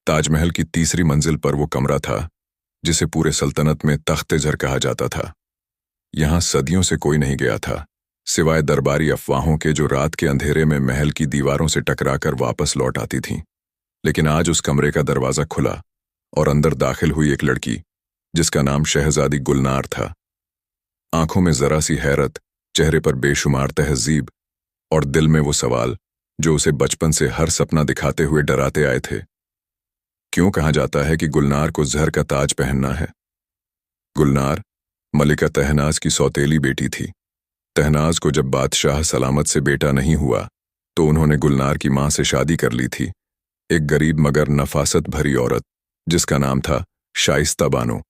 ताजमहल की तीसरी मंजिल पर वो कमरा था जिसे पूरे सल्तनत में तख्त-ए-झर कहा जाता था। यहाँ सदियों से कोई नहीं गया था, सिवाय दरबारी अफवाहों के जो रात के अंधेरे में महल की दीवारों से टकराकर वापस लौट आती थीं। लेकिन आज उस कमरे का दरवाज़ा खुला और अंदर दाखिल हुई एक लड़की, जिसका नाम शहजादी गुलनार था। आंखों में जरा सी हैरत, चेहरे पर बेशुमार तहजीब और दिल में वो सवाल जो उसे बचपन से हर सपना दिखाते हुए डराते आए थे। क्यों कहा जाता है कि गुलनार को ज़हर का ताज पहनना है? गुलनार मलिका तहनाज की सौतेली बेटी थी। तहनाज को जब बादशाह सलामत से बेटा नहीं हुआ तो उन्होंने गुलनार की मां से शादी कर ली थी, एक गरीब मगर नफासत भरी औरत जिसका नाम था शाइस्ता बानो।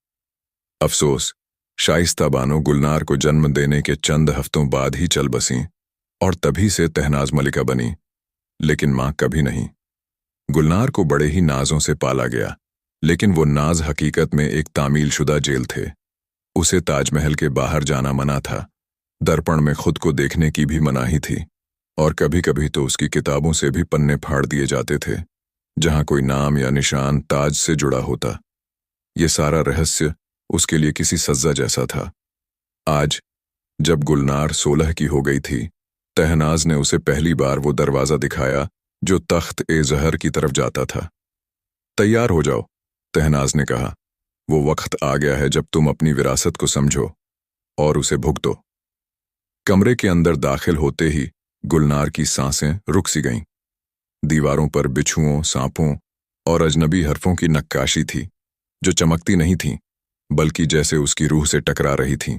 अफसोस, शाइस्ता बानो गुलनार को जन्म देने के चंद हफ्तों बाद ही चल बसीं और तभी से तहनाज मलिका बनी, लेकिन मां कभी नहीं। गुलनार को बड़े ही नाजों से पाला गया, लेकिन वो नाज हकीकत में एक तामील शुदा जेल थे। उसे ताजमहल के बाहर जाना मना था, दर्पण में खुद को देखने की भी मनाही थी, और कभी कभी तो उसकी किताबों से भी पन्ने फाड़ दिए जाते थे जहां कोई नाम या निशान ताज से जुड़ा होता। ये सारा रहस्य उसके लिए किसी सज़ा जैसा था। आज जब गुलनार 16 की हो गई थी, तहनाज ने उसे पहली बार वो दरवाज़ा दिखाया जो तख्त-ए-ज़हर की तरफ जाता था। तैयार हो जाओ, तहनाज ने कहा। वो वक्त आ गया है जब तुम अपनी विरासत को समझो और उसे भुगतो। कमरे के अंदर दाखिल होते ही गुलनार की सांसें रुक सी गईं। दीवारों पर बिच्छुओं, सांपों और अजनबी हरफों की नक्काशी थी जो चमकती नहीं थीं, बल्कि जैसे उसकी रूह से टकरा रही थीं।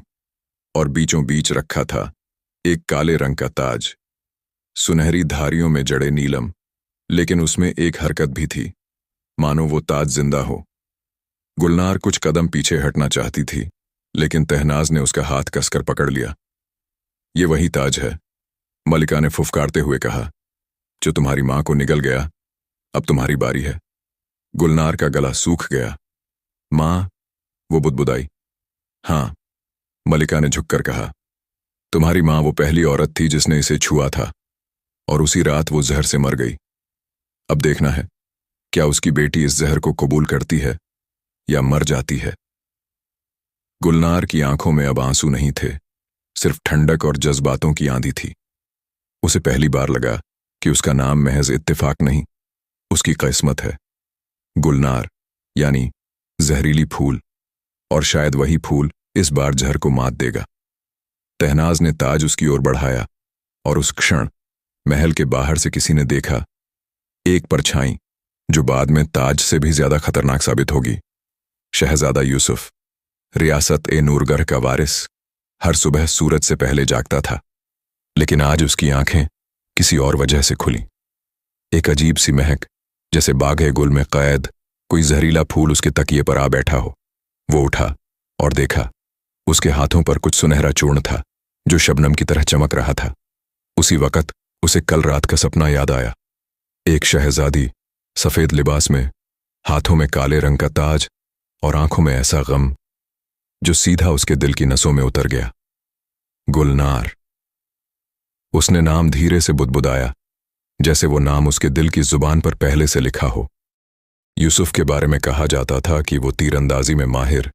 और बीचों बीच रखा था एक काले रंग का ताज, सुनहरी धारियों में जड़े नीलम, लेकिन उसमें एक हरकत भी थी, मानो वो ताज जिंदा हो। गुलनार कुछ कदम पीछे हटना चाहती थी, लेकिन तहनाज ने उसका हाथ कसकर पकड़ लिया। ये वही ताज है, मलिका ने फुफकारते हुए कहा, जो तुम्हारी मां को निगल गया, अब तुम्हारी बारी है। गुलनार का गला सूख गया। मां, वो बुदबुदाई। हाँ, मलिका ने झुककर कहा, तुम्हारी मां वो पहली औरत थी जिसने इसे छुआ था, और उसी रात वो जहर से मर गई। अब देखना है क्या उसकी बेटी इस जहर को कबूल करती है या मर जाती है। गुलनार की आंखों में अब आंसू नहीं थे, सिर्फ ठंडक और जज्बातों की आंधी थी। उसे पहली बार लगा कि उसका नाम महज इत्तेफाक नहीं, उसकी किस्मत है। गुलनार यानी जहरीली फूल, और शायद वही फूल इस बार जहर को मात देगा। तहनाज ने ताज उसकी ओर बढ़ाया, और उस क्षण महल के बाहर से किसी ने देखा एक परछाई जो बाद में ताज से भी ज्यादा खतरनाक साबित होगी। शहजादा यूसुफ, रियासत-ए-नूरगढ़ का वारिस, हर सुबह सूरज से पहले जागता था, लेकिन आज उसकी आंखें किसी और वजह से खुली। एक अजीब सी महक, जैसे बाग-ए-गुल में कैद कोई जहरीला फूल उसके तकिए पर आ बैठा हो। वो उठा और देखा, उसके हाथों पर कुछ सुनहरा चूर्ण था जो शबनम की तरह चमक रहा था। उसी वक्त उसे कल रात का सपना याद आया। एक शहजादी सफेद लिबास में, हाथों में काले रंग का ताज और आंखों में ऐसा गम जो सीधा उसके दिल की नसों में उतर गया। गुलनार। उसने नाम धीरे से बुदबुदाया, जैसे वो नाम उसके दिल की जुबान पर पहले से लिखा हो। यूसुफ के बारे में कहा जाता था कि वो तीरंदाजी में माहिर,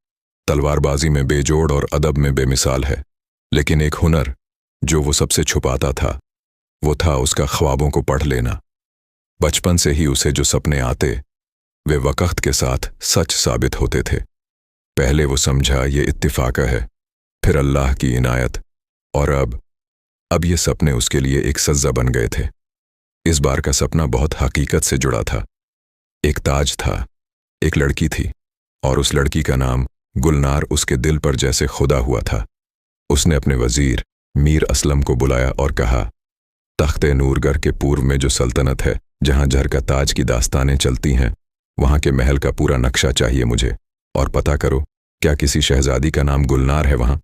तलवारबाजी में बेजोड़ और अदब में बेमिसाल है, लेकिन एक हुनर जो वो सबसे छुपाता था, वो था उसका ख्वाबों को पढ़ लेना। बचपन से ही उसे जो सपने आते, वे वक्त के साथ सच साबित होते थे। पहले वो समझा ये इत्तिफाक है, फिर अल्लाह की इनायत, और अब ये सपने उसके लिए एक सज़ा बन गए थे। इस बार का सपना बहुत हकीकत से जुड़ा था। एक ताज था, एक लड़की थी, और उस लड़की का नाम गुलनार उसके दिल पर जैसे खुदा हुआ था। उसने अपने वजीर मीर असलम को बुलाया और कहा, तख्त-ए-नूरगढ़ के पूर्व में जो सल्तनत है, जहां जहर का ताज की दास्तानें चलती हैं, वहां के महल का पूरा नक्शा चाहिए मुझे, और पता करो क्या किसी शहजादी का नाम गुलनार है वहां।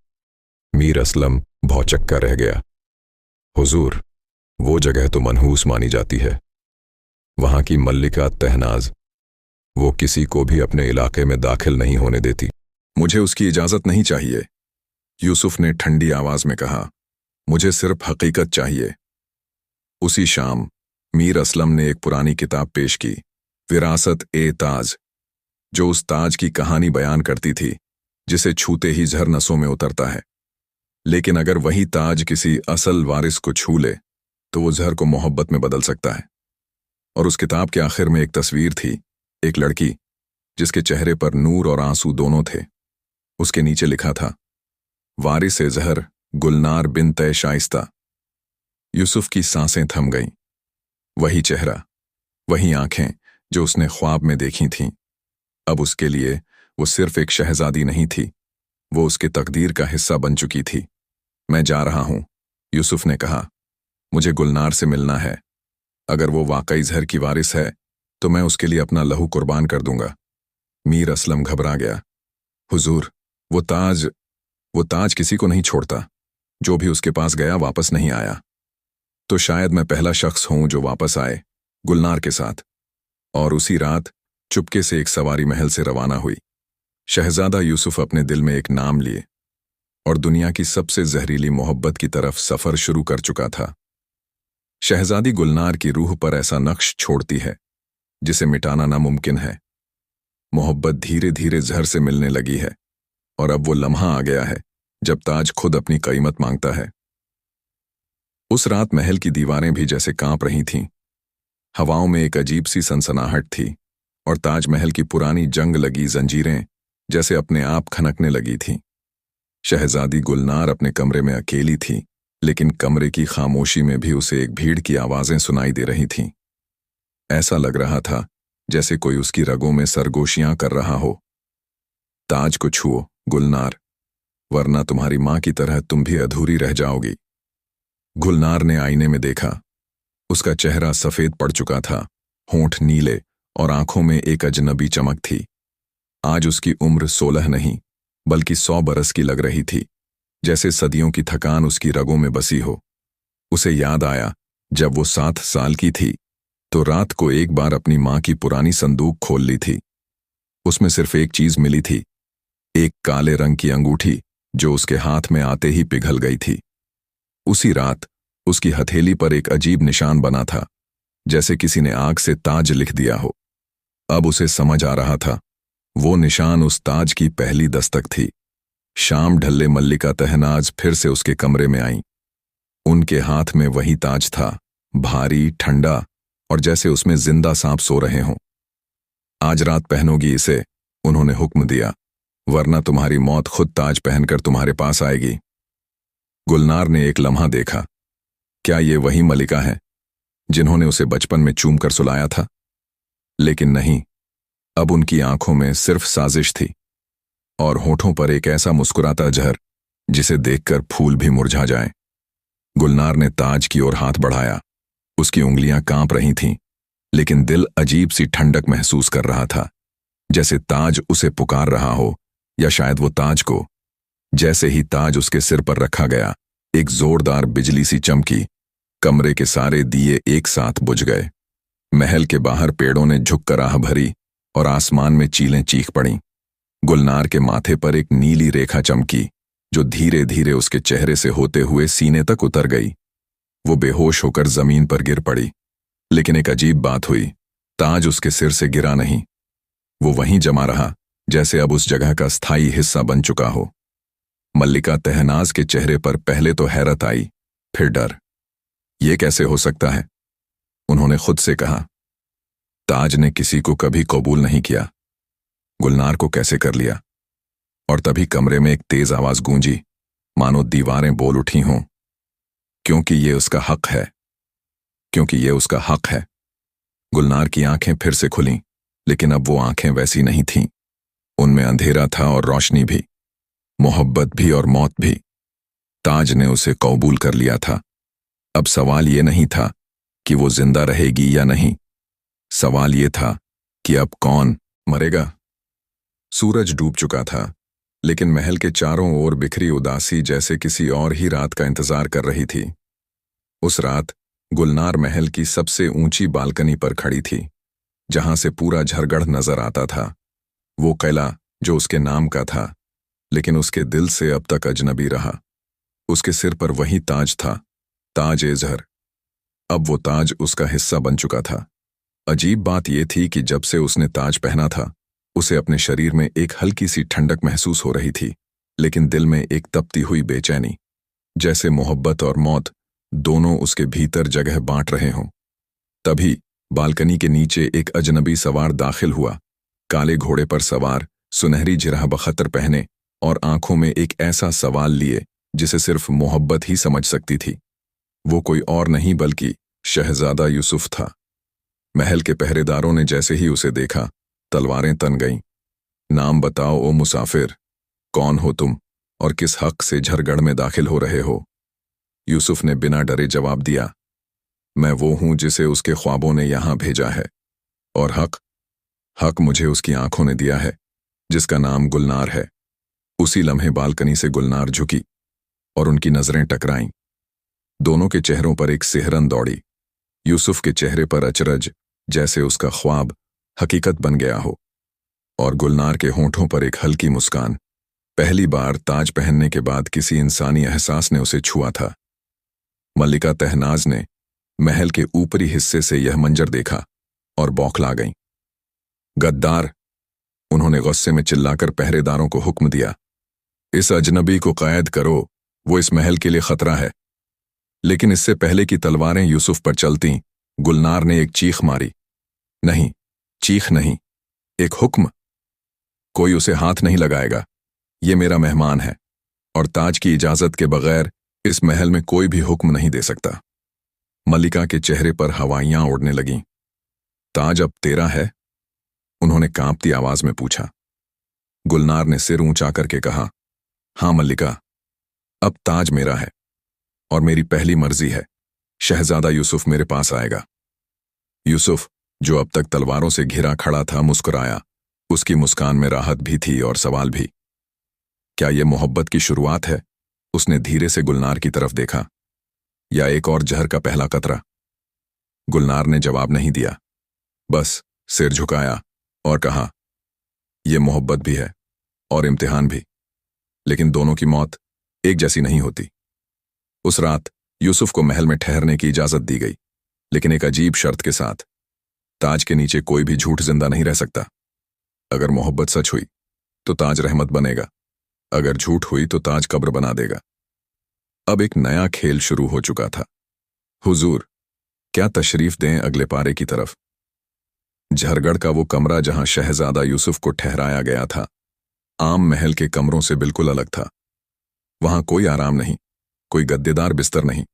मीर असलम भौचक्का रह गया। हुजूर, वो जगह तो मनहूस मानी जाती है। वहां की मल्लिका तहनाज, वो किसी को भी अपने इलाके में दाखिल नहीं होने देती। मुझे उसकी इजाजत नहीं चाहिए, यूसुफ ने ठंडी आवाज में कहा। मुझे सिर्फ हकीकत चाहिए। उसी शाम मीर असलम ने एक पुरानी किताब पेश की विरासत ए ताज, जो उस ताज की कहानी बयान करती थी जिसे छूते ही जहर नसों में उतरता है। लेकिन अगर वही ताज किसी असल वारिस को छू ले तो वो जहर को मोहब्बत में बदल सकता है। और उस किताब के आखिर में एक तस्वीर थी, एक लड़की जिसके चेहरे पर नूर और आंसू दोनों थे। उसके नीचे लिखा था, वारिस ए जहर गुलनार बिन्ते शाइस्ता। यूसुफ की सांसें थम गईं। वही चेहरा, वही आंखें जो उसने ख्वाब में देखी थीं। अब उसके लिए वो सिर्फ एक शहजादी नहीं थी, वो उसके तकदीर का हिस्सा बन चुकी थी। मैं जा रहा हूं, यूसुफ ने कहा। मुझे गुलनार से मिलना है। अगर वो वाकई जहर की वारिस है तो मैं उसके लिए अपना लहू कुर्बान कर दूंगा। मीर असलम घबरा गया। हुजूर, वो ताज किसी को नहीं छोड़ता। जो भी उसके पास गया वापस नहीं आया। तो शायद मैं पहला शख्स हूं जो वापस आए, गुलनार के साथ। और उसी रात चुपके से एक सवारी महल से रवाना हुई। शहजादा यूसुफ अपने दिल में एक नाम लिए और दुनिया की सबसे जहरीली मोहब्बत की तरफ सफर शुरू कर चुका था। शहजादी गुलनार की रूह पर ऐसा नक्श छोड़ती है जिसे मिटाना नामुमकिन है। मोहब्बत धीरे धीरे जहर से मिलने लगी है और अब वो लम्हा आ गया है जब ताज खुद अपनी कीमत मांगता है। उस रात महल की दीवारें भी जैसे कांप रही थीं। हवाओं में एक अजीब सी सनसनाहट थी और ताजमहल की पुरानी जंग लगी जंजीरें जैसे अपने आप खनकने लगी थीं। शहजादी गुलनार अपने कमरे में अकेली थी, लेकिन कमरे की खामोशी में भी उसे एक भीड़ की आवाजें सुनाई दे रही थीं। ऐसा लग रहा था जैसे कोई उसकी रगों में सरगोशियां कर रहा हो। ताज को छुओ गुलनार, वरना तुम्हारी मां की तरह तुम भी अधूरी रह जाओगी। गुलनार ने आईने में देखा। उसका चेहरा सफेद पड़ चुका था, होंठ नीले और आंखों में एक अजनबी चमक थी। आज उसकी उम्र 16 नहीं बल्कि 100 बरस की लग रही थी, जैसे सदियों की थकान उसकी रगों में बसी हो। उसे याद आया जब वो 7 साल की थी तो रात को एक बार अपनी मां की पुरानी संदूक खोल ली थी। उसमें सिर्फ एक चीज मिली थी, एक काले रंग की अंगूठी जो उसके हाथ में आते ही पिघल गई थी। उसी रात उसकी हथेली पर एक अजीब निशान बना था, जैसे किसी ने आग से ताज लिख दिया हो। अब उसे समझ आ रहा था, वो निशान उस ताज की पहली दस्तक थी। शाम ढलने मल्लिका तहनाज फिर से उसके कमरे में आईं। उनके हाथ में वही ताज था, भारी, ठंडा और जैसे उसमें जिंदा सांप सो रहे हों। आज रात पहनोगी इसे, उन्होंने हुक्म दिया, वरना तुम्हारी मौत खुद ताज पहनकर तुम्हारे पास आएगी। गुलनार ने एक लम्हा देखा। क्या ये वही मलिका है जिन्होंने उसे बचपन में चूम कर सुलाया था? लेकिन नहीं, अब उनकी आंखों में सिर्फ साजिश थी और होठों पर एक ऐसा मुस्कुराता जहर जिसे देखकर फूल भी मुरझा जाएं। गुलनार ने ताज की ओर हाथ बढ़ाया। उसकी उंगलियां कांप रही थीं, लेकिन दिल अजीब सी ठंडक महसूस कर रहा था, जैसे ताज उसे पुकार रहा हो या शायद वो ताज को। जैसे ही ताज उसके सिर पर रखा गया, एक जोरदार बिजली सी चमकी। कमरे के सारे दिए एक साथ बुझ गए। महल के बाहर पेड़ों ने झुककर आह भरी और आसमान में चीलें चीख पड़ीं। गुलनार के माथे पर एक नीली रेखा चमकी जो धीरे धीरे उसके चेहरे से होते हुए सीने तक उतर गई। वो बेहोश होकर जमीन पर गिर पड़ी। लेकिन एक अजीब बात हुई, ताज उसके सिर से गिरा नहीं। वो वहीं जमा रहा, जैसे अब उस जगह का स्थायी हिस्सा बन चुका हो। मल्लिका तहनाज के चेहरे पर पहले तो हैरत आई, फिर डर। ये कैसे हो सकता है? उन्होंने खुद से कहा। ताज ने किसी को कभी कबूल नहीं किया, गुलनार को कैसे कर लिया? और तभी कमरे में एक तेज आवाज गूंजी, मानो दीवारें बोल उठी हों। क्योंकि ये उसका हक है, क्योंकि ये उसका हक है। गुलनार की आंखें फिर से खुलीं, लेकिन अब वो आंखें वैसी नहीं थीं। उनमें अंधेरा था और रोशनी भी, मोहब्बत भी और मौत भी। ताज ने उसे कबूल कर लिया था। अब सवाल ये नहीं था कि वो जिंदा रहेगी या नहीं, सवाल ये था कि अब कौन मरेगा। सूरज डूब चुका था, लेकिन महल के चारों ओर बिखरी उदासी जैसे किसी और ही रात का इंतजार कर रही थी। उस रात गुलनार महल की सबसे ऊंची बालकनी पर खड़ी थी, जहां से पूरा झरगढ़ नजर आता था। वो किला जो उसके नाम का था, लेकिन उसके दिल से अब तक अजनबी रहा। उसके सिर पर वही ताज था, ताज ए जहर। अब वो ताज उसका हिस्सा बन चुका था, अजीब बात यह थी कि जब से उसने ताज पहना था उसे अपने शरीर में एक हल्की सी ठंडक महसूस हो रही थी, लेकिन दिल में एक तपती हुई बेचैनी, जैसे मोहब्बत और मौत दोनों उसके भीतर जगह बांट रहे हों। तभी बालकनी के नीचे एक अजनबी सवार दाखिल हुआ, काले घोड़े पर सवार, सुनहरी जिरह बखतर पहने और आंखों में एक ऐसा सवाल लिए जिसे सिर्फ मोहब्बत ही समझ सकती थी। वो कोई और नहीं बल्कि शहजादा यूसुफ था। महल के पहरेदारों ने जैसे ही उसे देखा तलवारें तन गईं। नाम बताओ ओ मुसाफिर, कौन हो तुम और किस हक से झरगढ़ में दाखिल हो रहे हो? यूसुफ ने बिना डरे जवाब दिया, मैं वो हूं जिसे उसके ख्वाबों ने यहां भेजा है, और हक मुझे उसकी आंखों ने दिया है, जिसका नाम गुलनार है। उसी लम्हे बालकनी से गुलनार झुकी और उनकी नजरें टकराईं। दोनों के चेहरों पर एक सिहरन दौड़ी। यूसुफ के चेहरे पर अचरज, जैसे उसका ख्वाब हकीकत बन गया हो, और गुलनार के होंठों पर एक हल्की मुस्कान। पहली बार ताज पहनने के बाद किसी इंसानी एहसास ने उसे छुआ था। मल्लिका तहनाज ने महल के ऊपरी हिस्से से यह मंजर देखा और बौखला गईं। गद्दार, उन्होंने गुस्से में चिल्लाकर पहरेदारों को हुक्म दिया, इस अजनबी को कैद करो, वो इस महल के लिए खतरा है। लेकिन इससे पहले कि तलवारें यूसुफ पर चलतीं, गुलनार ने एक चीख मारी। नहीं, चीख नहीं, एक हुक्म। कोई उसे हाथ नहीं लगाएगा। ये मेरा मेहमान है और ताज की इजाजत के बगैर इस महल में कोई भी हुक्म नहीं दे सकता। मल्लिका के चेहरे पर हवाइयां उड़ने लगीं। ताज अब तेरा है? उन्होंने कांपती आवाज में पूछा। गुलनार ने सिर ऊंचा करके कहा, हां मल्लिका, अब ताज मेरा है और मेरी पहली मर्जी है, शहजादा यूसुफ मेरे पास आएगा। यूसुफ, जो अब तक तलवारों से घिरा खड़ा था, मुस्कुराया। उसकी मुस्कान में राहत भी थी और सवाल भी। क्या यह मोहब्बत की शुरुआत है? उसने धीरे से गुलनार की तरफ देखा। या एक और जहर का पहला कतरा? गुलनार ने जवाब नहीं दिया, बस सिर झुकाया और कहा, यह मोहब्बत भी है और इम्तिहान भी, लेकिन दोनों की मौत एक जैसी नहीं होती। उस रात यूसुफ को महल में ठहरने की इजाजत दी गई, लेकिन एक अजीब शर्त के साथ। ताज के नीचे कोई भी झूठ जिंदा नहीं रह सकता। अगर मोहब्बत सच हुई तो ताज रहमत बनेगा, अगर झूठ हुई तो ताज कब्र बना देगा। अब एक नया खेल शुरू हो चुका था। हुजूर, क्या तशरीफ दें अगले पारे की तरफ। झरगढ़ का वो कमरा जहां शहजादा यूसुफ को ठहराया गया था, आम महल के कमरों से बिल्कुल अलग था। वहां कोई आराम नहीं, कोई गद्देदार बिस्तर नहीं,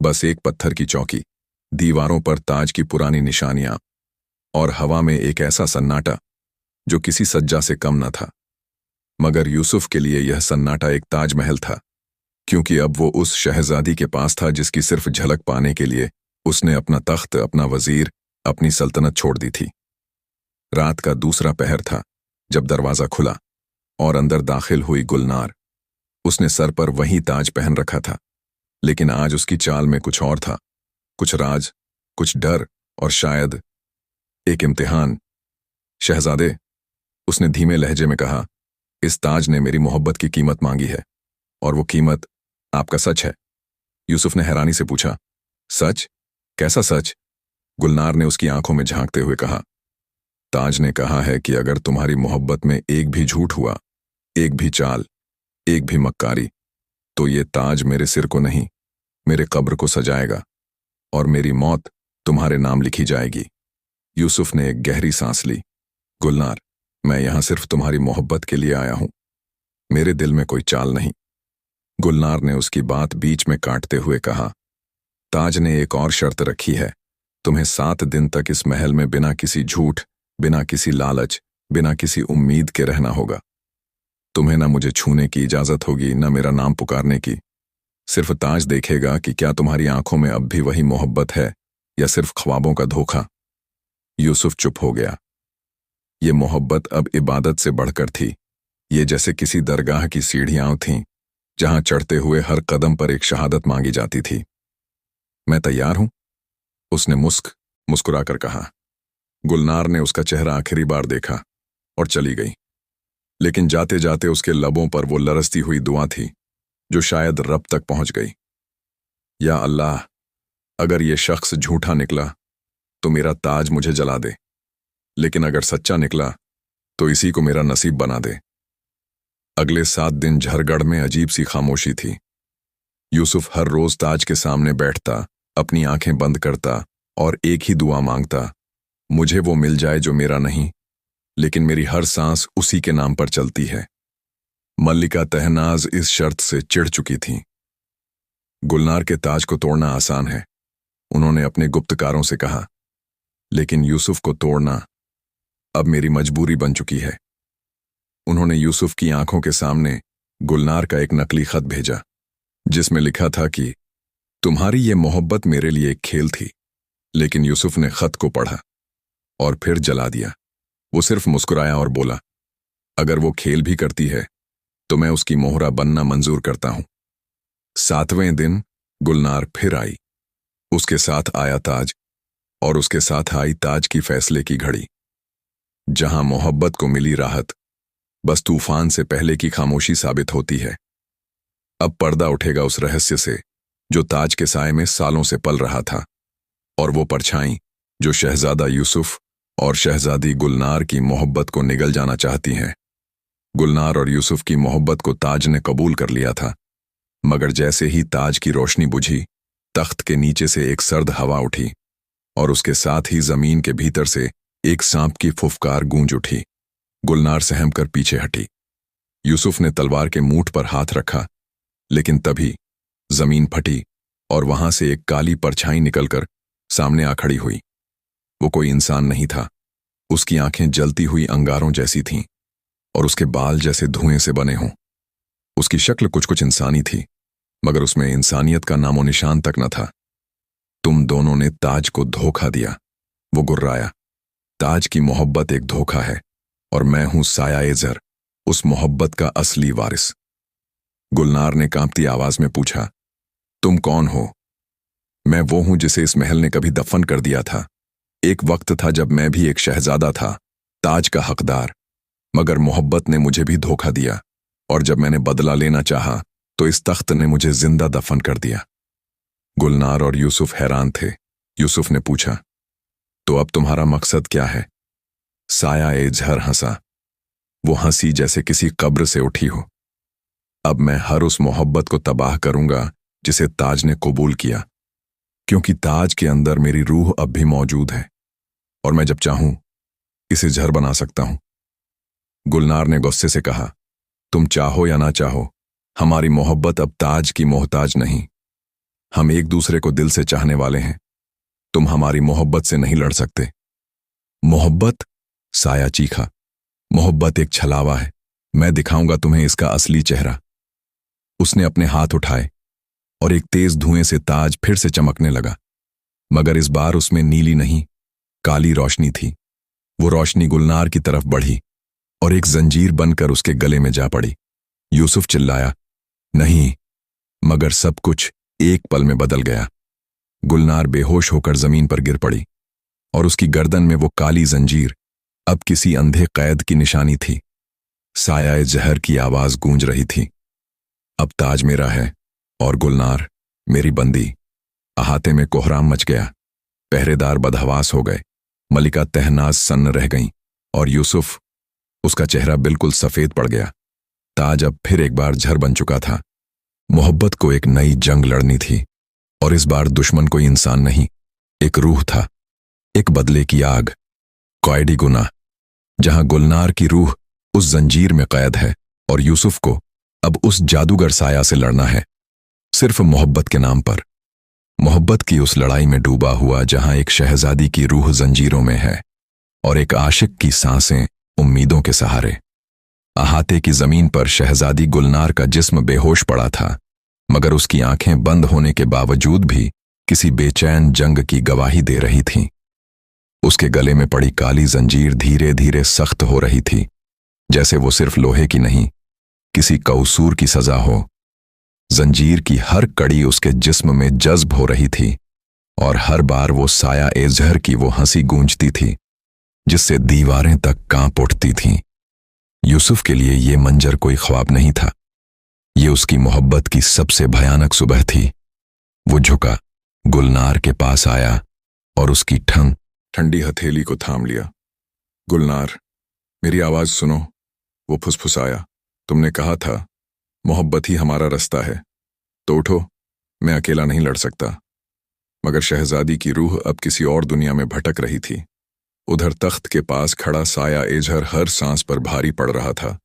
बस एक पत्थर की चौकी, दीवारों पर ताज की पुरानी निशानियां और हवा में एक ऐसा सन्नाटा जो किसी सज्जा से कम न था। मगर यूसुफ के लिए यह सन्नाटा एक ताजमहल था, क्योंकि अब वो उस शहजादी के पास था जिसकी सिर्फ झलक पाने के लिए उसने अपना तख्त, अपना वजीर, अपनी सल्तनत छोड़ दी थी। रात का दूसरा पहर था जब दरवाजा खुला और अंदर दाखिल हुई गुलनार। उसने सर पर वही ताज पहन रखा था, लेकिन आज उसकी चाल में कुछ और था, कुछ राज, कुछ डर और शायद एक इम्तिहान। शहजादे, उसने धीमे लहजे में कहा, इस ताज ने मेरी मोहब्बत की कीमत मांगी है, और वो कीमत आपका सच है। यूसुफ ने हैरानी से पूछा, सच? कैसा सच? गुलनार ने उसकी आंखों में झांकते हुए कहा, ताज ने कहा है कि अगर तुम्हारी मोहब्बत में एक भी झूठ हुआ, एक भी चाल, एक भी मक्कारी, तो ये ताज मेरे सिर को नहीं, मेरे कब्र को सजाएगा और मेरी मौत तुम्हारे नाम लिखी जाएगी। यूसुफ ने एक गहरी सांस ली। गुलनार, मैं यहां सिर्फ तुम्हारी मोहब्बत के लिए आया हूं, मेरे दिल में कोई चाल नहीं। गुलनार ने उसकी बात बीच में काटते हुए कहा, ताज ने एक और शर्त रखी है, तुम्हें 7 दिन तक इस महल में बिना किसी झूठ, बिना किसी लालच, बिना किसी उम्मीद के रहना होगा। तुम्हें न मुझे छूने की इजाजत होगी, न मेरा नाम पुकारने की। सिर्फ ताज देखेगा कि क्या तुम्हारी आंखों में अब भी वही मोहब्बत है या सिर्फ ख्वाबों का धोखा। यूसुफ चुप हो गया। ये मोहब्बत अब इबादत से बढ़कर थी। ये जैसे किसी दरगाह की सीढ़ियां थीं, जहां चढ़ते हुए हर कदम पर एक शहादत मांगी जाती थी। मैं तैयार हूं, उसने मुस्कुराकर कहा। गुलनार ने उसका चेहरा आखिरी बार देखा और चली गई, लेकिन जाते जाते उसके लबों पर वो लरसती हुई दुआ थी जो शायद रब तक पहुंच गई। या अल्लाह, अगर ये शख्स झूठा निकला तो मेरा ताज मुझे जला दे, लेकिन अगर सच्चा निकला तो इसी को मेरा नसीब बना दे। अगले 7 दिन झरगढ़ में अजीब सी खामोशी थी। यूसुफ हर रोज ताज के सामने बैठता, अपनी आंखें बंद करता और एक ही दुआ मांगता, मुझे वो मिल जाए जो मेरा नहीं, लेकिन मेरी हर सांस उसी के नाम पर चलती है। मल्लिका तहनाज इस शर्त से चिढ़ चुकी थी। गुलनार के ताज को तोड़ना आसान है, उन्होंने अपने गुप्तकारों से कहा, लेकिन यूसुफ को तोड़ना अब मेरी मजबूरी बन चुकी है। उन्होंने यूसुफ की आंखों के सामने गुलनार का एक नकली खत भेजा, जिसमें लिखा था कि तुम्हारी ये मोहब्बत मेरे लिए एक खेल थी। लेकिन यूसुफ ने खत को पढ़ा और फिर जला दिया। वो सिर्फ मुस्कुराया और बोला, अगर वो खेल भी करती है तो मैं उसकी मोहरा बनना मंजूर करता हूं। 7वें दिन गुलनार फिर आई। उसके साथ आया ताज, और उसके साथ आई ताज की फैसले की घड़ी। जहां मोहब्बत को मिली राहत बस तूफान से पहले की खामोशी साबित होती है। अब पर्दा उठेगा उस रहस्य से जो ताज के साए में सालों से पल रहा था, और वो परछाई जो शहजादा यूसुफ और शहजादी गुलनार की मोहब्बत को निगल जाना चाहती हैं। गुलनार और यूसुफ की मोहब्बत को ताज ने कबूल कर लिया था, मगर जैसे ही ताज की रोशनी बुझी, तख्त के नीचे से एक सर्द हवा उठी और उसके साथ ही जमीन के भीतर से एक सांप की फुफकार गूंज उठी। गुलनार सहम कर पीछे हटी। यूसुफ ने तलवार के मूठ पर हाथ रखा, लेकिन तभी जमीन फटी और वहां से एक काली परछाई निकलकर सामने आ खड़ी हुई। वो कोई इंसान नहीं था। उसकी आंखें जलती हुई अंगारों जैसी थीं और उसके बाल जैसे धुएं से बने हों। उसकी शक्ल कुछ इंसानी थी, मगर उसमें इंसानियत का नामो निशान तक न था। तुम दोनों ने ताज को धोखा दिया, वो गुर्राया। ताज की मोहब्बत एक धोखा है और मैं हूं साया-ए-ज़र, उस मोहब्बत का असली वारिस। गुलनार ने कांपती आवाज में पूछा, तुम कौन हो? मैं वो हूं जिसे इस महल ने कभी दफन कर दिया था। एक वक्त था जब मैं भी एक शहजादा था, ताज का हकदार, मगर मोहब्बत ने मुझे भी धोखा दिया, और जब मैंने बदला लेना चाहा तो इस तख्त ने मुझे जिंदा दफन कर दिया। गुलनार और यूसुफ हैरान थे। यूसुफ ने पूछा, तो अब तुम्हारा मकसद क्या है? साया-ए-ज़र हंसा। वो हंसी जैसे किसी कब्र से उठी हो। अब मैं हर उस मोहब्बत को तबाह करूंगा जिसे ताज ने कबूल किया, क्योंकि ताज के अंदर मेरी रूह अब भी मौजूद है और मैं जब चाहूं इसे ज़र बना सकता हूं। गुलनार ने गुस्से से कहा, तुम चाहो या ना चाहो, हमारी मोहब्बत अब ताज की मोहताज नहीं। हम एक दूसरे को दिल से चाहने वाले हैं। तुम हमारी मोहब्बत से नहीं लड़ सकते। मोहब्बत? साया चीखा। मोहब्बत एक छलावा है, मैं दिखाऊंगा तुम्हें इसका असली चेहरा। उसने अपने हाथ उठाए और एक तेज धुएं से ताज फिर से चमकने लगा, मगर इस बार उसमें नीली नहीं, काली रोशनी थी। वो रोशनी गुलनार की तरफ बढ़ी और एक जंजीर बनकर उसके गले में जा पड़ी। यूसुफ चिल्लाया, नहीं, मगर सब कुछ एक पल में बदल गया। गुलनार बेहोश होकर जमीन पर गिर पड़ी और उसकी गर्दन में वो काली जंजीर अब किसी अंधे कैद की निशानी थी। साया-ए-ज़हर की आवाज गूंज रही थी, अब ताज मेरा है और गुलनार मेरी बंदी। अहाते में कोहराम मच गया। पहरेदार बदहवास हो गए। मलिका तहनाज सन्न रह गईं और यूसुफ, उसका चेहरा बिल्कुल सफेद पड़ गया। ताज अब फिर एक बार ज़र बन चुका था। मोहब्बत को एक नई जंग लड़नी थी, और इस बार दुश्मन कोई इंसान नहीं, एक रूह था, एक बदले की आग, कॉयडी गुनाह। जहां गुलनार की रूह उस जंजीर में कैद है और यूसुफ को अब उस जादूगर साया से लड़ना है, सिर्फ मोहब्बत के नाम पर। मोहब्बत की उस लड़ाई में डूबा हुआ जहां एक शहजादी की रूह जंजीरों में है और एक आशिक की सांसें उम्मीदों के सहारे। अहाते की जमीन पर शहजादी गुलनार का जिस्म बेहोश पड़ा था, मगर उसकी आंखें बंद होने के बावजूद भी किसी बेचैन जंग की गवाही दे रही थीं। उसके गले में पड़ी काली जंजीर धीरे धीरे सख्त हो रही थी, जैसे वो सिर्फ लोहे की नहीं, किसी कसूर की सजा हो। जंजीर की हर कड़ी उसके जिस्म में जज्ब हो रही थी और हर बार वो साया-ए-ज़हर की वो हंसी गूंजती थी जिससे दीवारें तक कांप उठती थीं। यूसुफ के लिए ये मंजर कोई ख्वाब नहीं था, ये उसकी मोहब्बत की सबसे भयानक सुबह थी। वो झुका, गुलनार के पास आया और उसकी ठंग ठंडी हथेली को थाम लिया। गुलनार, मेरी आवाज सुनो, वो फुसफुसाया। तुमने कहा था मोहब्बत ही हमारा रास्ता है, तो उठो, मैं अकेला नहीं लड़ सकता। मगर शहजादी की रूह अब किसी और दुनिया में भटक रही थी। उधर तख्त के पास खड़ा साया एजहर हर सांस पर भारी पड़ रहा था।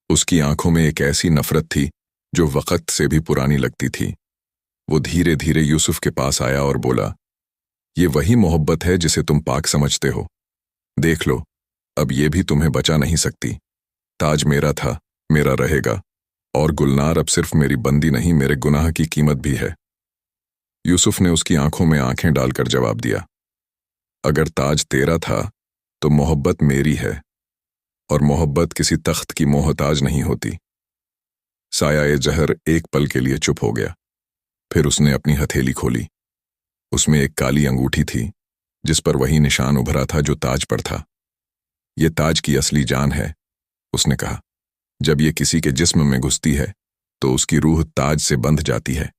उसकी आंखों में एक ऐसी नफरत थी जो वक्त से भी पुरानी लगती थी। वो धीरे धीरे यूसुफ के पास आया और बोला, ये वही मोहब्बत है जिसे तुम पाक समझते हो। देख लो, अब ये भी तुम्हें बचा नहीं सकती। ताज मेरा था, मेरा रहेगा, और गुलनार अब सिर्फ मेरी बंदी नहीं, मेरे गुनाह की कीमत भी है। यूसुफ ने उसकी आंखों में आंखें डालकर जवाब दिया, अगर ताज तेरा था तो मोहब्बत मेरी है, और मोहब्बत किसी तख्त की मोहताज नहीं होती। साया-ए-जहर एक पल के लिए चुप हो गया। फिर उसने अपनी हथेली खोली। उसमें एक काली अंगूठी थी जिस पर वही निशान उभरा था जो ताज पर था। ये ताज की असली जान है, उसने कहा। जब ये किसी के जिस्म में घुसती है तो उसकी रूह ताज से बंध जाती है।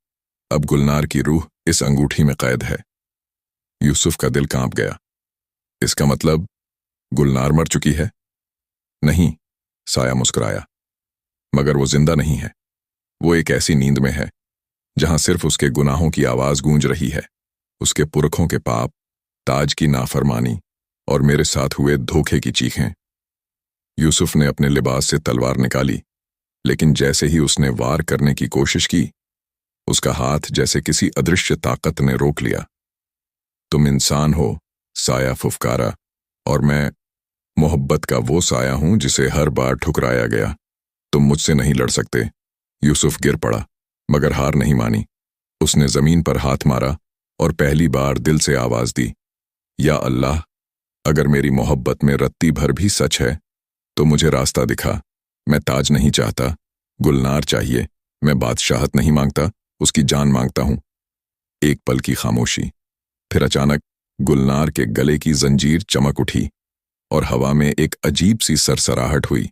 अब गुलनार की रूह इस अंगूठी में कैद है। यूसुफ का दिल कांप गया। इसका मतलब गुलनार मर चुकी है? नहीं, साया मुस्कुराया, मगर वो जिंदा नहीं है। वो एक ऐसी नींद में है जहां सिर्फ उसके गुनाहों की आवाज गूंज रही है, उसके पुरखों के पाप, ताज की नाफरमानी और मेरे साथ हुए धोखे की चीखें। यूसुफ ने अपने लिबास से तलवार निकाली, लेकिन जैसे ही उसने वार करने की कोशिश की, उसका हाथ जैसे किसी अदृश्य ताकत ने रोक लिया। तुम इंसान हो, साया फुफकारा, और मैं मोहब्बत का वो साया हूं जिसे हर बार ठुकराया गया। तुम मुझसे नहीं लड़ सकते। यूसुफ गिर पड़ा, मगर हार नहीं मानी। उसने जमीन पर हाथ मारा और पहली बार दिल से आवाज दी, या अल्लाह, अगर मेरी मोहब्बत में रत्ती भर भी सच है तो मुझे रास्ता दिखा। मैं ताज नहीं चाहता, गुलनार चाहिए। मैं बादशाहत नहीं मांगता, उसकी जान मांगता हूं। एक पल की खामोशी, फिर अचानक गुलनार के गले की जंजीर चमक उठी और हवा में एक अजीब सी सरसराहट हुई।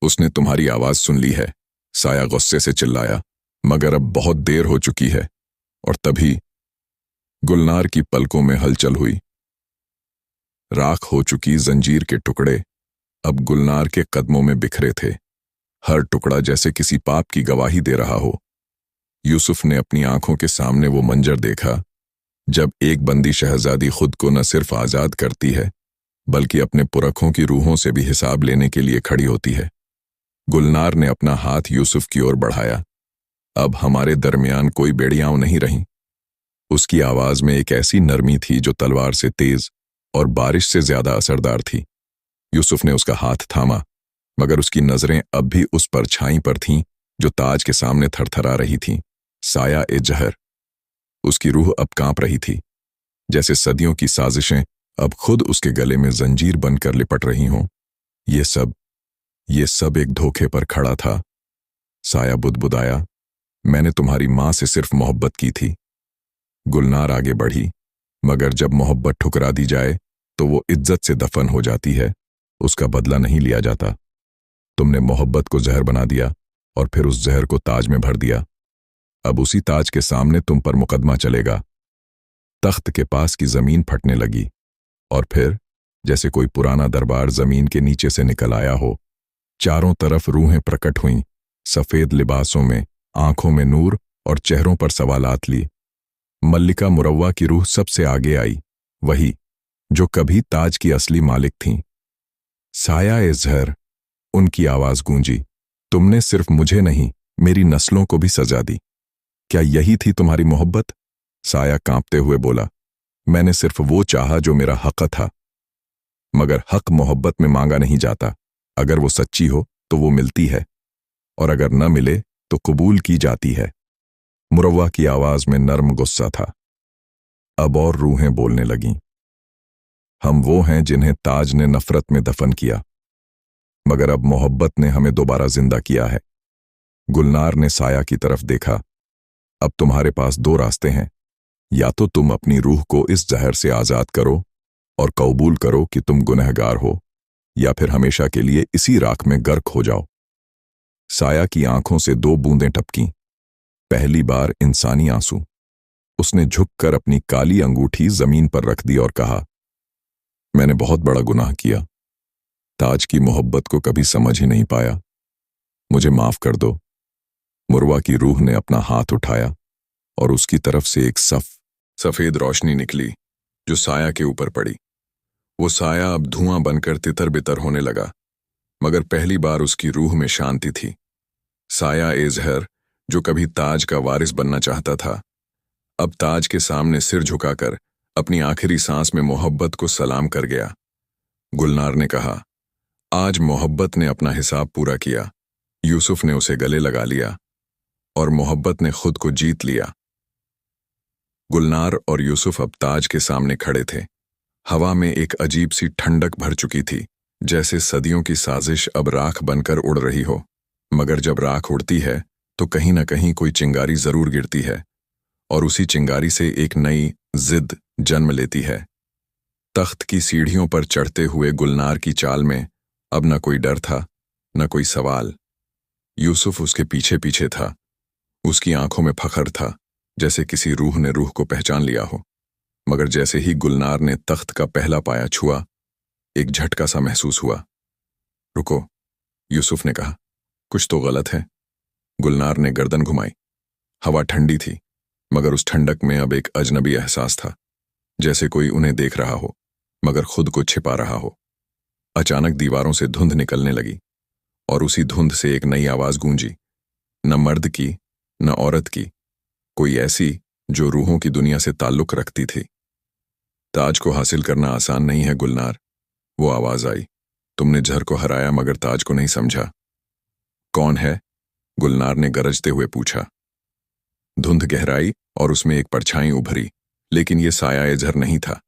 उसने तुम्हारी आवाज सुन ली है, साया गुस्से से चिल्लाया, मगर अब बहुत देर हो चुकी है। और तभी गुलनार की पलकों में हलचल हुई। राख हो चुकी जंजीर के टुकड़े अब गुलनार के कदमों में बिखरे थे, हर टुकड़ा जैसे किसी पाप की गवाही दे रहा हो। यूसुफ ने अपनी आंखों के सामने वो मंजर देखा जब एक बंदी शहजादी खुद को न सिर्फ आजाद करती है बल्कि अपने पुरखों की रूहों से भी हिसाब लेने के लिए खड़ी होती है। गुलनार ने अपना हाथ यूसुफ की ओर बढ़ाया। अब हमारे दरमियान कोई बेड़ियां नहीं रहीं। उसकी आवाज में एक ऐसी नरमी थी जो तलवार से तेज और बारिश से ज्यादा असरदार थी। यूसुफ ने उसका हाथ थामा, मगर उसकी नजरें अब भी उस परछाई पर थीं जो ताज के सामने थरथरा रही थीं। साया-ए-जहर। उसकी रूह अब कांप रही थी, जैसे सदियों की साजिशें अब खुद उसके गले में जंजीर बनकर लिपट रही हों। ये सब एक धोखे पर खड़ा था। साया बुदबुदाया, मैंने तुम्हारी मां से सिर्फ मोहब्बत की थी। गुलनार आगे बढ़ी, मगर जब मोहब्बत ठुकरा दी जाए तो वो इज्जत से दफन हो जाती है, उसका बदला नहीं लिया जाता। तुमने मोहब्बत को जहर बना दिया और फिर उस जहर को ताज में भर दिया। अब उसी ताज के सामने तुम पर मुकदमा चलेगा। तख्त के पास की जमीन फटने लगी और फिर जैसे कोई पुराना दरबार जमीन के नीचे से निकल आया हो। चारों तरफ रूहें प्रकट हुईं, सफेद लिबासों में, आंखों में नूर और चेहरों पर सवालात ली। मल्लिका मुरव्वा की रूह सबसे आगे आई, वही जो कभी ताज की असली मालिक थीं। साया-ए-जहर, उनकी आवाज गूंजी, तुमने सिर्फ मुझे नहीं, मेरी नस्लों को भी सजा दी। क्या यही थी तुम्हारी मोहब्बत? साया कांपते हुए बोला, मैंने सिर्फ वो चाहा जो मेरा हक था। मगर हक मोहब्बत में मांगा नहीं जाता। अगर वो सच्ची हो तो वो मिलती है, और अगर न मिले तो कबूल की जाती है। मुरव्वा की आवाज में नर्म गुस्सा था। अब और रूहें बोलने लगीं। हम वो हैं जिन्हें ताज ने नफरत में दफन किया, मगर अब मोहब्बत ने हमें दोबारा जिंदा किया है। गुलनार ने साया की तरफ देखा। अब तुम्हारे पास दो रास्ते हैं, या तो तुम अपनी रूह को इस जहर से आजाद करो और कबूल करो कि तुम गुनहगार हो, या फिर हमेशा के लिए इसी राख में गर्क हो जाओ। साया की आंखों से दो बूंदें टपकीं, पहली बार इंसानी आंसू। उसने झुककर अपनी काली अंगूठी जमीन पर रख दी और कहा, मैंने बहुत बड़ा गुनाह किया, ताज की मोहब्बत को कभी समझ ही नहीं पाया। मुझे माफ कर दो। मुरवा की रूह ने अपना हाथ उठाया और उसकी तरफ से एक सफेद रोशनी निकली जो साया के ऊपर पड़ी। वो साया अब धुआं बनकर तितर बितर होने लगा, मगर पहली बार उसकी रूह में शांति थी। साया एजहर, जो कभी ताज का वारिस बनना चाहता था, अब ताज के सामने सिर झुकाकर अपनी आखिरी सांस में मोहब्बत को सलाम कर गया। गुलनार ने कहा, आज मोहब्बत ने अपना हिसाब पूरा किया। यूसुफ ने उसे गले लगा लिया और मोहब्बत ने खुद को जीत लिया। गुलनार और यूसुफ अब ताज के सामने खड़े थे। हवा में एक अजीब सी ठंडक भर चुकी थी, जैसे सदियों की साजिश अब राख बनकर उड़ रही हो। मगर जब राख उड़ती है तो कहीं न कहीं कोई चिंगारी जरूर गिरती है, और उसी चिंगारी से एक नई जिद जन्म लेती है। तख्त की सीढ़ियों पर चढ़ते हुए गुलनार की चाल में अब न कोई डर था, न कोई सवाल। यूसुफ उसके पीछे पीछे था। उसकी आंखों में फखर था, जैसे किसी रूह ने रूह को पहचान लिया हो। मगर जैसे ही गुलनार ने तख्त का पहला पाया छुआ, एक झटका सा महसूस हुआ। रुको, यूसुफ ने कहा, कुछ तो गलत है। गुलनार ने गर्दन घुमाई। हवा ठंडी थी, मगर उस ठंडक में अब एक अजनबी एहसास था, जैसे कोई उन्हें देख रहा हो मगर खुद को छिपा रहा हो। अचानक दीवारों से धुंध निकलने लगी और उसी धुंध से एक नई आवाज गूंजी, न मर्द की न औरत की, कोई ऐसी जो रूहों की दुनिया से ताल्लुक रखती थी। ताज को हासिल करना आसान नहीं है गुलनार, वो आवाज आई। तुमने जहर को हराया मगर ताज को नहीं समझा। कौन है? गुलनार ने गरजते हुए पूछा। धुंध गहराई और उसमें एक परछाई उभरी, लेकिन ये साया एजहर नहीं था।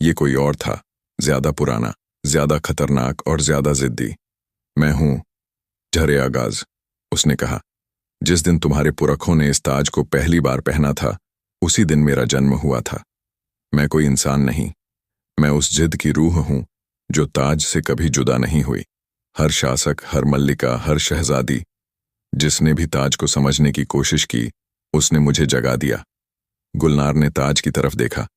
ये कोई और था, ज्यादा पुराना, ज्यादा खतरनाक और ज्यादा जिद्दी। मैं हूं झरे आगाज, उसने कहा। जिस दिन तुम्हारे पुरखों ने इस ताज को पहली बार पहना था, उसी दिन मेरा जन्म हुआ था। मैं कोई इंसान नहीं, मैं उस जिद की रूह हूं जो ताज से कभी जुदा नहीं हुई। हर शासक, हर मल्लिका, हर शहजादी जिसने भी ताज को समझने की कोशिश की, उसने मुझे जगा दिया। गुलनार ने ताज की तरफ देखा।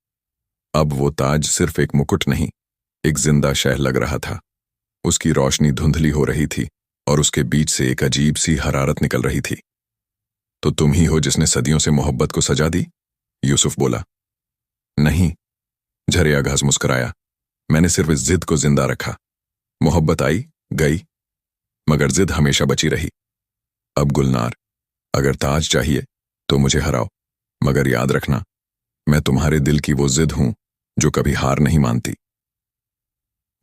अब वो ताज सिर्फ एक मुकुट नहीं, एक जिंदा शहर लग रहा था। उसकी रोशनी धुंधली हो रही थी और उसके बीच से एक अजीब सी हरारत निकल रही थी। तो तुम ही हो जिसने सदियों से मोहब्बत को सजा दी? यूसुफ बोला। नहीं, झरे आगाज मुस्कुराया। मैंने सिर्फ इस जिद को जिंदा रखा। मोहब्बत आई, गई, मगर जिद हमेशा बची रही। अब गुलनार, अगर ताज चाहिए तो मुझे हराओ, मगर याद रखना, मैं तुम्हारे दिल की वो जिद हूं जो कभी हार नहीं मानती।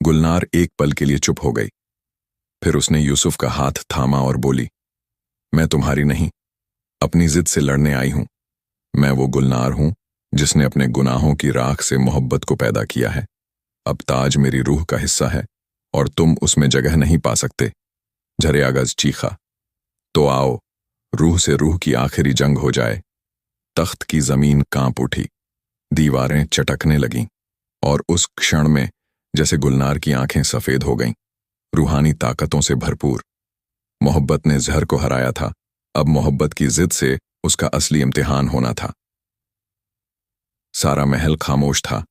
गुलनार एक पल के लिए चुप हो गई। फिर उसने यूसुफ का हाथ थामा और बोली, मैं तुम्हारी नहीं, अपनी जिद से लड़ने आई हूं। मैं वो गुलनार हूं जिसने अपने गुनाहों की राख से मोहब्बत को पैदा किया है। अब ताज मेरी रूह का हिस्सा है और तुम उसमें जगह नहीं पा सकते। झरे आगाज चीखा। तो आओ, रूह से रूह की आखिरी जंग हो जाए। तख्त की जमीन कांप उठी, दीवारें चटकने लगीं, और उस क्षण में जैसे गुलनार की आंखें सफेद हो गईं, रूहानी ताकतों से भरपूर। मोहब्बत ने जहर को हराया था, अब मोहब्बत की जिद से उसका असली इम्तिहान होना था। सारा महल खामोश था,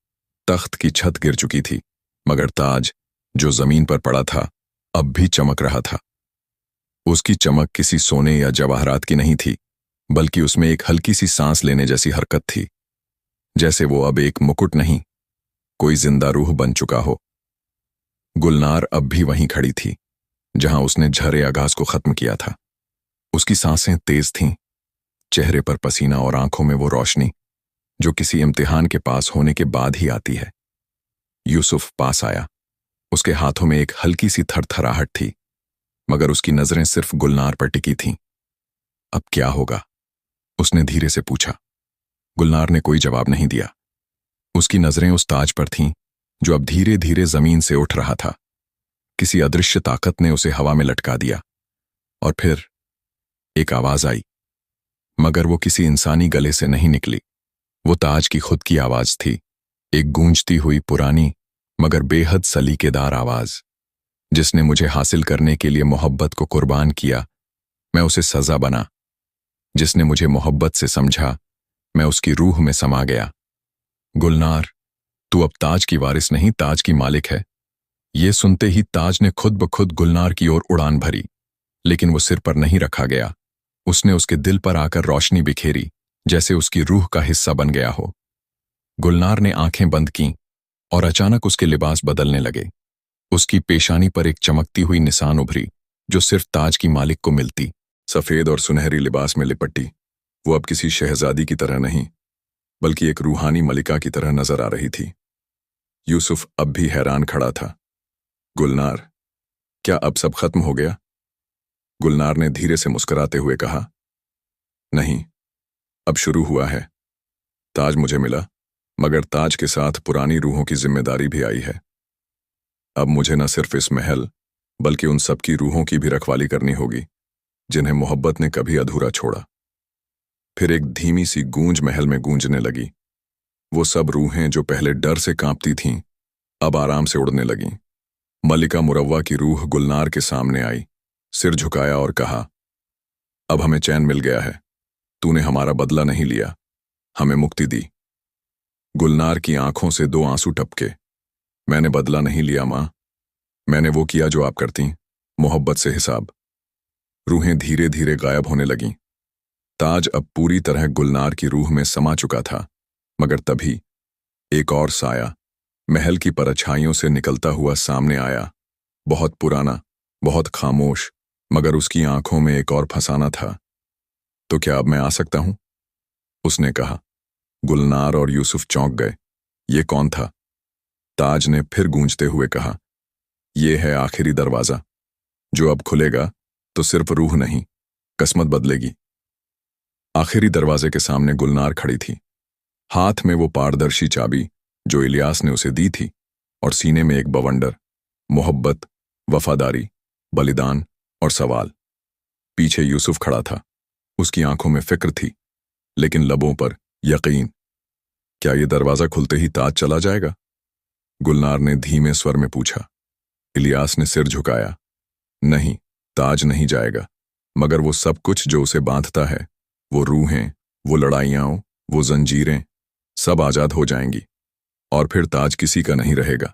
तख्त की छत गिर चुकी थी, मगर ताज जो जमीन पर पड़ा था अब भी चमक रहा था। उसकी चमक किसी सोने या जवाहरात की नहीं थी, बल्कि उसमें एक हल्की सी सांस लेने जैसी हरकत थी, जैसे वो अब एक मुकुट नहीं, कोई जिंदा रूह बन चुका हो। गुलनार अब भी वहीं खड़ी थी जहां उसने झरे आगाज को खत्म किया था। उसकी सांसें तेज थीं, चेहरे पर पसीना और आंखों में वो रोशनी जो किसी इम्तिहान के पास होने के बाद ही आती है। यूसुफ पास आया। उसके हाथों में एक हल्की सी थरथराहट थी, मगर उसकी नजरें सिर्फ गुलनार पर टिकी थीं। अब क्या होगा? उसने धीरे से पूछा। गुलनार ने कोई जवाब नहीं दिया। उसकी नजरें उस ताज पर थीं जो अब धीरे धीरे जमीन से उठ रहा था। किसी अदृश्य ताकत ने उसे हवा में लटका दिया, और फिर एक आवाज आई, मगर वो किसी इंसानी गले से नहीं निकली। वो ताज की खुद की आवाज थी, एक गूंजती हुई पुरानी मगर बेहद सलीकेदार आवाज। जिसने मुझे हासिल करने के लिए मोहब्बत को कुर्बान किया, मैं उसे सजा बना। जिसने मुझे मोहब्बत से समझा, मैं उसकी रूह में समा गया। गुलनार, तू अब ताज की वारिस नहीं, ताज की मालिक है। ये सुनते ही ताज ने खुद ब खुद गुलनार की ओर उड़ान भरी, लेकिन वो सिर पर नहीं रखा गया। उसने उसके दिल पर आकर रोशनी बिखेरी, जैसे उसकी रूह का हिस्सा बन गया हो। गुलनार ने आंखें बंद कीं और अचानक उसके लिबास बदलने लगे। उसकी पेशानी पर एक चमकती हुई निशान उभरी, जो सिर्फ ताज की मालिक को मिलती। सफेद और सुनहरी लिबास में लिपटी वो अब किसी शहजादी की तरह नहीं, बल्कि एक रूहानी मलिका की तरह नजर आ रही थी। यूसुफ अब भी हैरान खड़ा था। गुलनार, क्या अब सब खत्म हो गया? गुलनार ने धीरे से मुस्कुराते हुए कहा, नहीं, अब शुरू हुआ है। ताज मुझे मिला, मगर ताज के साथ पुरानी रूहों की जिम्मेदारी भी आई है। अब मुझे न सिर्फ इस महल, बल्कि उन सबकी रूहों की भी रखवाली करनी होगी, जिन्हें मोहब्बत ने कभी अधूरा छोड़ा। फिर एक धीमी सी गूंज महल में गूंजने लगी। वो सब रूहें जो पहले डर से कांपती थीं, अब आराम से उड़ने लगीं। मलिका मुरव्वा की रूह गुलनार के सामने आई, सिर झुकाया और कहा, अब हमें चैन मिल गया है। तूने हमारा बदला नहीं लिया, हमें मुक्ति दी। गुलनार की आंखों से 2 आंसू टपके। मैंने बदला नहीं लिया मां, मैंने वो किया जो आप करती, मोहब्बत से हिसाब। रूहें धीरे धीरे गायब होने लगीं। ताज अब पूरी तरह गुलनार की रूह में समा चुका था, मगर तभी एक और साया महल की परछाइयों से निकलता हुआ सामने आया। बहुत पुराना, बहुत खामोश, मगर उसकी आंखों में एक और फसाना था। तो क्या अब मैं आ सकता हूं? उसने कहा। गुलनार और यूसुफ चौंक गए। ये कौन था? ताज ने फिर गूंजते हुए कहा, ये है आखिरी दरवाजा, जो अब खुलेगा तो सिर्फ रूह नहीं, किस्मत बदलेगी। आखिरी दरवाजे के सामने गुलनार खड़ी थी, हाथ में वो पारदर्शी चाबी जो इलियास ने उसे दी थी, और सीने में एक बवंडर, मोहब्बत, वफादारी, बलिदान और सवाल। पीछे यूसुफ खड़ा था। उसकी आंखों में फिक्र थी, लेकिन लबों पर यकीन। क्या ये दरवाजा खुलते ही ताज चला जाएगा? गुलनार ने धीमे स्वर में पूछा। इलियास ने सिर झुकाया। नहीं, ताज नहीं जाएगा, मगर वो सब कुछ जो उसे बांधता है, वो रूहें, वो लड़ाइयां, वो जंजीरें, सब आजाद हो जाएंगी। और फिर ताज किसी का नहीं रहेगा।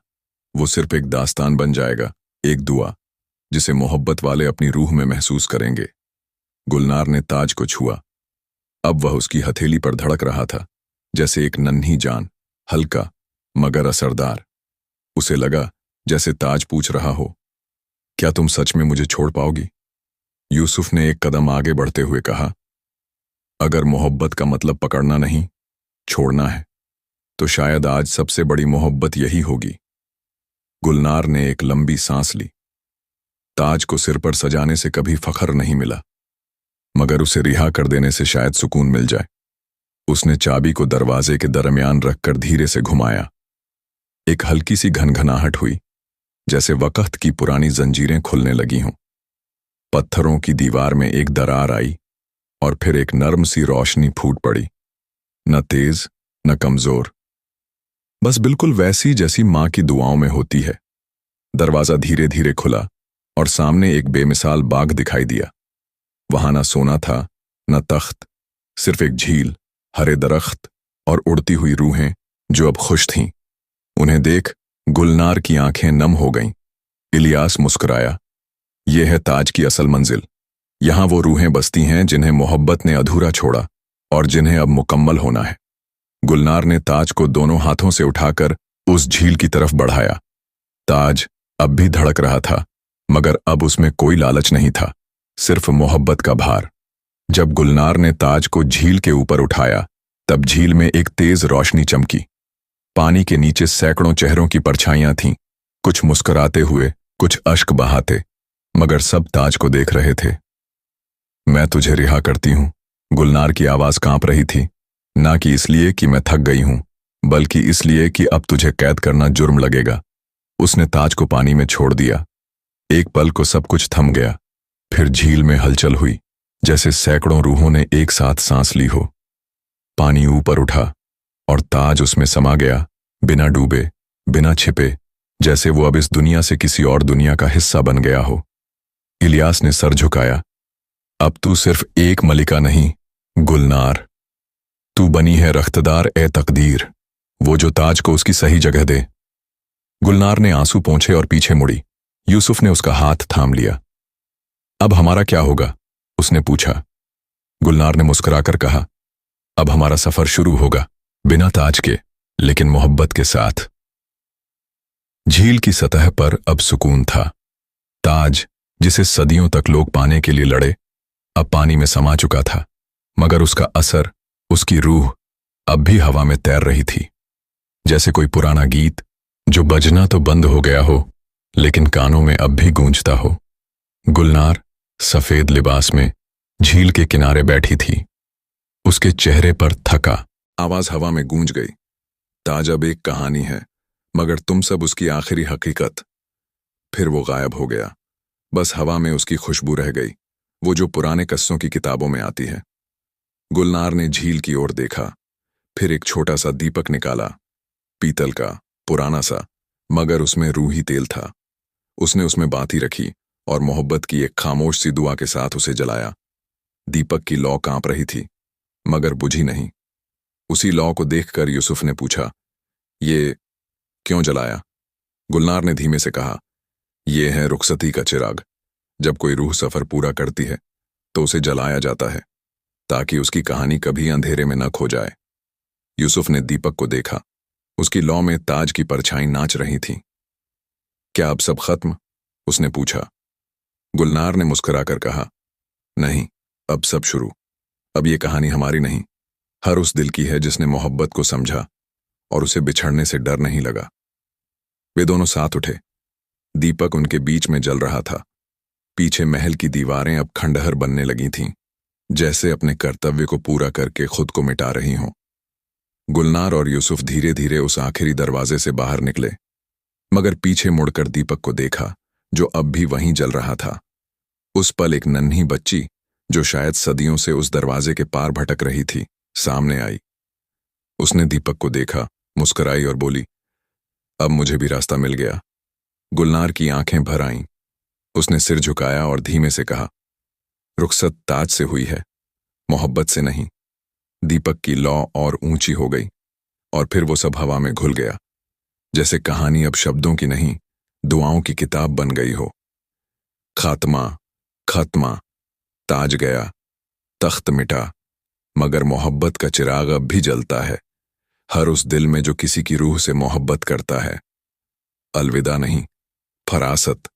वो सिर्फ एक दास्तान बन जाएगा, एक दुआ, जिसे मोहब्बत वाले अपनी रूह में महसूस करेंगे। गुलनार ने ताज को छुआ। अब वह उसकी हथेली पर धड़क रहा था, जैसे एक नन्ही जान, हल्का मगर असरदार। उसे लगा जैसे ताज पूछ रहा हो, क्या तुम सच में मुझे छोड़ पाओगी? यूसुफ ने एक कदम आगे बढ़ते हुए कहा, अगर मोहब्बत का मतलब पकड़ना नहीं, छोड़ना है, तो शायद आज सबसे बड़ी मोहब्बत यही होगी। गुलनार ने एक लंबी सांस ली। ताज को सिर पर सजाने से कभी फख्र नहीं मिला, मगर उसे रिहा कर देने से शायद सुकून मिल जाए। उसने चाबी को दरवाजे के दरमियान रखकर धीरे से घुमाया। एक हल्की सी घनघनाहट हुई, जैसे वक़्त की पुरानी जंजीरें खुलने लगी हों। पत्थरों की दीवार में एक दरार आई, और फिर एक नर्म सी रोशनी फूट पड़ी, न तेज न कमजोर, बस बिल्कुल वैसी जैसी मां की दुआओं में होती है। दरवाजा धीरे धीरे खुला और सामने एक बेमिसाल बाग दिखाई दिया। वहां न सोना था, न तख्त, सिर्फ एक झील, हरे दरख्त और उड़ती हुई रूहें जो अब खुश थीं। उन्हें देख गुलनार की आंखें नम हो गईं। इलियास मुस्कुराया। यह है ताज की असल मंजिल। यहां वो रूहें बसती हैं जिन्हें मोहब्बत ने अधूरा छोड़ा और जिन्हें अब मुकम्मल होना है। गुलनार ने ताज को दोनों हाथों से उठाकर उस झील की तरफ बढ़ाया। ताज अब भी धड़क रहा था, मगर अब उसमें कोई लालच नहीं था, सिर्फ मोहब्बत का भार। जब गुलनार ने ताज को झील के ऊपर उठाया, तब झील में एक तेज रोशनी चमकी। पानी के नीचे सैकड़ों चेहरों की परछाइयां थीं, कुछ मुस्कुराते हुए, कुछ अश्क बहाते, मगर सब ताज को देख रहे थे। मैं तुझे रिहा करती हूं। गुलनार की आवाज कांप रही थी, ना कि इसलिए कि मैं थक गई हूं, बल्कि इसलिए कि अब तुझे कैद करना जुर्म लगेगा। उसने ताज को पानी में छोड़ दिया। एक पल को सब कुछ थम गया। फिर झील में हलचल हुई, जैसे सैकड़ों रूहों ने एक साथ सांस ली हो। पानी ऊपर उठा और ताज उसमें समा गया, बिना डूबे, बिना छिपे, जैसे वो अब इस दुनिया से किसी और दुनिया का हिस्सा बन गया हो। इलियास ने सर झुकाया। अब तू सिर्फ एक मलिका नहीं, गुलनार, तू बनी है रख्तदार ए तकदीर, वो जो ताज को उसकी सही जगह दे। गुलनार ने आंसू पोंछे और पीछे मुड़ी। यूसुफ ने उसका हाथ थाम लिया। अब हमारा क्या होगा? उसने पूछा। गुलनार ने मुस्कुराकर कहा, अब हमारा सफर शुरू होगा, बिना ताज के, लेकिन मोहब्बत के साथ। झील की सतह पर अब सुकून था। ताज, जिसे सदियों तक लोग पाने के लिए लड़े, अब पानी में समा चुका था, मगर उसका असर, उसकी रूह अब भी हवा में तैर रही थी, जैसे कोई पुराना गीत जो बजना तो बंद हो गया हो, लेकिन कानों में अब भी गूंजता हो। गुलनार सफेद लिबास में झील के किनारे बैठी थी। उसके चेहरे पर थका। आवाज हवा में गूंज गई। ताज अब एक कहानी है, मगर तुम सब उसकी आखिरी हकीकत। फिर वो गायब हो गया। बस हवा में उसकी खुशबू रह गई, वो जो पुराने किस्सों की किताबों में आती है। गुलनार ने झील की ओर देखा, फिर एक छोटा सा दीपक निकाला, पीतल का, पुराना सा, मगर उसमें रूही तेल था। उसने उसमें बाती रखी और मोहब्बत की एक खामोश सी दुआ के साथ उसे जलाया। दीपक की लौ कांप रही थी, मगर बुझी नहीं। उसी लौ को देखकर यूसुफ ने पूछा, ये क्यों जलाया? गुलनार ने धीमे से कहा, ये है रुखसती का चिराग। जब कोई रूह सफर पूरा करती है तो उसे जलाया जाता है, ताकि उसकी कहानी कभी अंधेरे में न खो जाए। यूसुफ ने दीपक को देखा। उसकी लौ में ताज की परछाई नाच रही थी। क्या अब सब खत्म? उसने पूछा। गुलनार ने मुस्कुराकर कहा, नहीं, अब सब शुरू। अब ये कहानी हमारी नहीं, हर उस दिल की है जिसने मोहब्बत को समझा और उसे बिछड़ने से डर नहीं लगा। वे दोनों साथ उठे। दीपक उनके बीच में जल रहा था। पीछे महल की दीवारें अब खंडहर बनने लगी थीं, जैसे अपने कर्तव्य को पूरा करके खुद को मिटा रही हों। गुलनार और यूसुफ धीरे धीरे उस आखिरी दरवाजे से बाहर निकले, मगर पीछे मुड़कर दीपक को देखा, जो अब भी वहीं जल रहा था। उस पल एक नन्ही बच्ची, जो शायद सदियों से उस दरवाजे के पार भटक रही थी, सामने आई। उसने दीपक को देखा, मुस्कुराई और बोली, अब मुझे भी रास्ता मिल गया। गुलनार की आंखें भर आईं। उसने सिर झुकाया और धीमे से कहा, रुखसत ताज से हुई है, मोहब्बत से नहीं। दीपक की लौ और ऊंची हो गई, और फिर वो सब हवा में घुल गया, जैसे कहानी अब शब्दों की नहीं, दुआओं की किताब बन गई हो। खात्मा, खत्मा, ताज गया, तख्त मिटा, मगर मोहब्बत का चिराग अब भी जलता है, हर उस दिल में जो किसी की रूह से मोहब्बत करता है। अलविदा नहीं, फरासत।